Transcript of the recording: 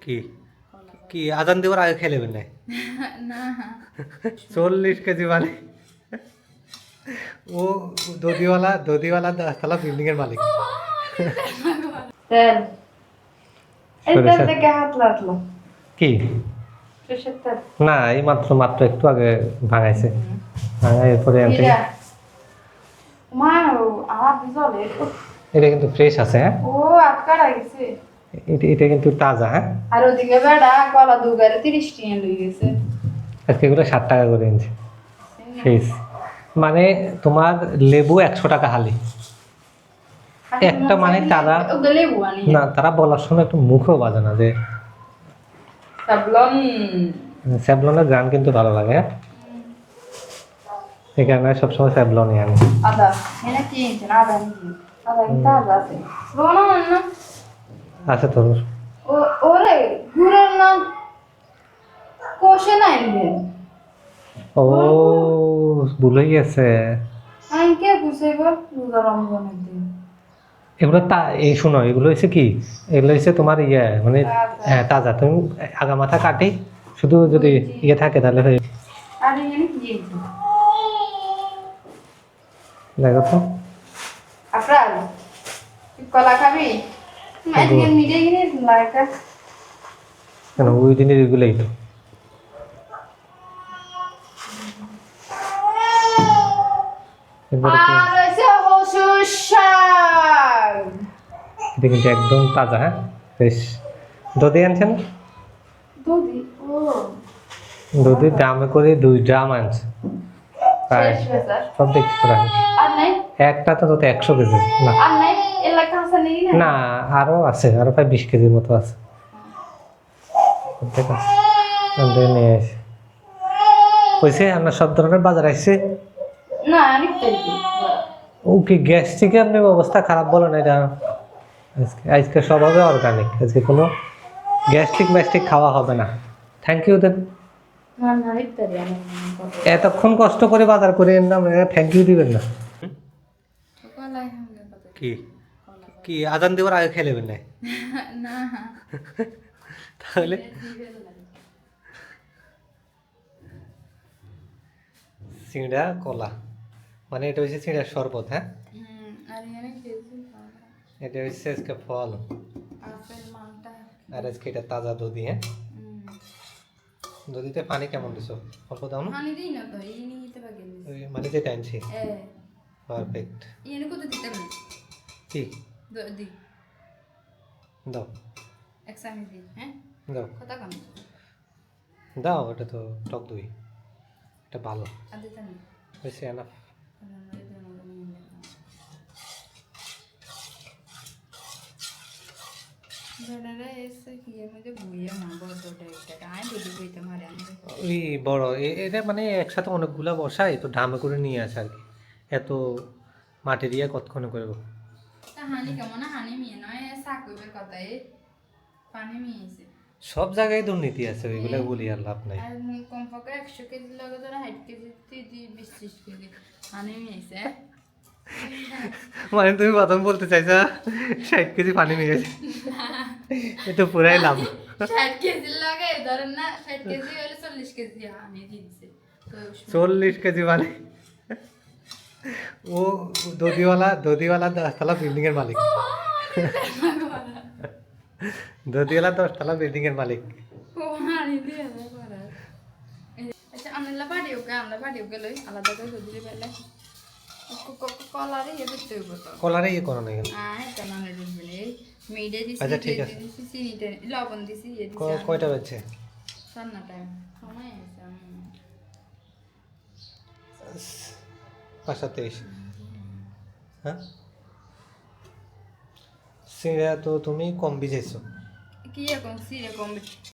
কি কি আজান দেওয়ার আগে খেয়ে নেবেন না? না 40 কেজি মানে ও দধিওয়ালা 10 তলা বিল্ডিং এর মালিক। তেল এই তেল সরিষার- থেকে হাত লাগলো কি সরষের তেল না, এই মাত্র একটু আগে ভাঙাইছে, ভাঙাই এরপরে আনতে। জিরা মা আমার জলে এটা কিন্তু ফ্রেশ আছে, হ্যাঁ, ও আটকাটা গেছে এটা কিন্তু তাজা, হ্যাঁ। আর ওদিকে বেড়া কলা দুগারে 30 টাকা লই গেছে আজকে এগুলো 60 টাকা করে এনেছে ফ্রেশ। মানে তোমার লেবু 100 টাকা হালি। একটা মানে তারা ওগুলো বুয়ানি না, তারা বলার সময় একটু মুখও বাজে না যে সাবলন স্যাভলনের গান কিন্তু ভালো লাগে, হ্যাঁ। এই কারণে সবসময় স্যাভলনই আনি। আদা এনে কি এনেছেন আদা নিয়ে আদা কিন্তু আদা আছে রোনা না আছে তোর ও ওরে ঘুরের নাম কোষে নাই রে ও ভুলে গেছে। আমি কে বুঝাইব রোজা রমজানের দিন এগুলো এই শোনো, এগুলো হচ্ছে কি, এগুলো হচ্ছে তোমার মানে হ্যাঁ তাজা। তুমি আগা মাথা কাটি, শুধু যদি থাকে তাহলে হয়ে আর এনে কি এনেছেন দেখো তো। আপনার কলা খাবি আজকে মিটে গিয়ে লাইকা কেন ওই দিনের এগুলোই তো। এরপরে কি আর হইছে হসুর শাক এটা কিন্তু একদম তাজা, হ্যাঁ, ফ্রেশ। দধি আনছেন? দুধি ও দধির দামে করে 2 ড্রাম আনছে প্রায়। শেষ বেচার সব দেখতে করা হয়। আর নাই একটা তো 100 কেজি না, আর নাই এলাকা আছে নাকি না না আরো আছে, আরো প্রায় 20 কেজির মতো আছে। অর্ধেক আছে। অর্ধেক নিয়ে আসে হয়েছে। আপনার সব ধরনের বাজার আসছে। না অনেক টাইপি ও কি গ্যাস্ট্রিকে আপনি অবস্থা খারাপ বলেন? এটা আজকে সব হবে অর্গানিক, আজকে কোনো গ্যাস্ট্রিক খাওয়া হবে না। থ্যাংক ইউ দেন। না না ইত্যাদি আমি এতক্ষণ কষ্ট করে বাজার করে এনলাম, থ্যাংক ইউ দিবেন না? কলাই হামলে কথা কি কি আজান দেওয়ার আগে খেয়ে নেবেন না? না তাহলে চিঁড়া কলা মানে এটা হচ্ছে চিঁড়ার শরবত, হ্যাঁ। আর এনে খেয়েছি এটা হচ্ছে আজকে ফল, আপেল মালটা আর আজকে এটা তাজা দধি, হ্যাঁ। দধিতে পানি কেমন দিছো? অল্প দাও না? পানি দিই না তো এই নিতে পারি ওই মানে যেটা আনছি এ পারফেক্ট। এনে কত দিতে পারি কি দি দাও এক চামচ দি হ্যাঁ দাও কথা কম দাও, এটা তো টক দই, এটা ভালো আর দিতে না হয়েছে, এনাফ। বেড়ারা এসে কি এর মধ্যে বুইয়ে মা বড়টা একটা আই দুধ বইতে মারে আমি ওই বড় এটা মানে একসাথে অনেকগুলা বসাই তো ঢামে করে নিয়ে আসে আর কি। এত মাটি দিয়ে কতক্ষণে করবো? তা হানি কেমন হানি মিয়ে নয় শাক কইবার কথাই পানি মিয়েছে সব জায়গায় দুর্নীতি আছে, ওইগুলা বলি আর লাভ নাই। আর কমপক্ষে 100 কেজি লাগে ধরো 60 কেজি 30 কেজি হানি মিয়েছে মানে তুমি প্রথম বলতে চাইছা 60 কেজি পানি নিয়ে গেছে, এটা পুরাই লাভ। 60 কেজি লাগে ধরেন না 60 কেজি হলে 40 কেজি হানি দিয়েছে তো 40 কেজি মানে ও দধিওয়ালা 10 তলা বিল্ডিং এর মালিক। দধিওয়ালা 10 তলা বিল্ডিং এর মালিক। ও হানি দিয়ে করা আচ্ছা আমরা বাড়ি ওকে লই আলাদা করে দিলে বেলা কলারে ইয়ে করতে হইব তো কলারে করো না কেন? এটা না দিবলে মেডে দিছি আচ্ছা, ঠিক আছে। চিনিটা লবণ দিছি ইয়ে দিছি কয়টা বাজছে? সান্না টাইম সময় আছে 5:23। হ্যাঁ, সিরা তো তুমি কম ভিজাইছো। কি এখন সিরে কম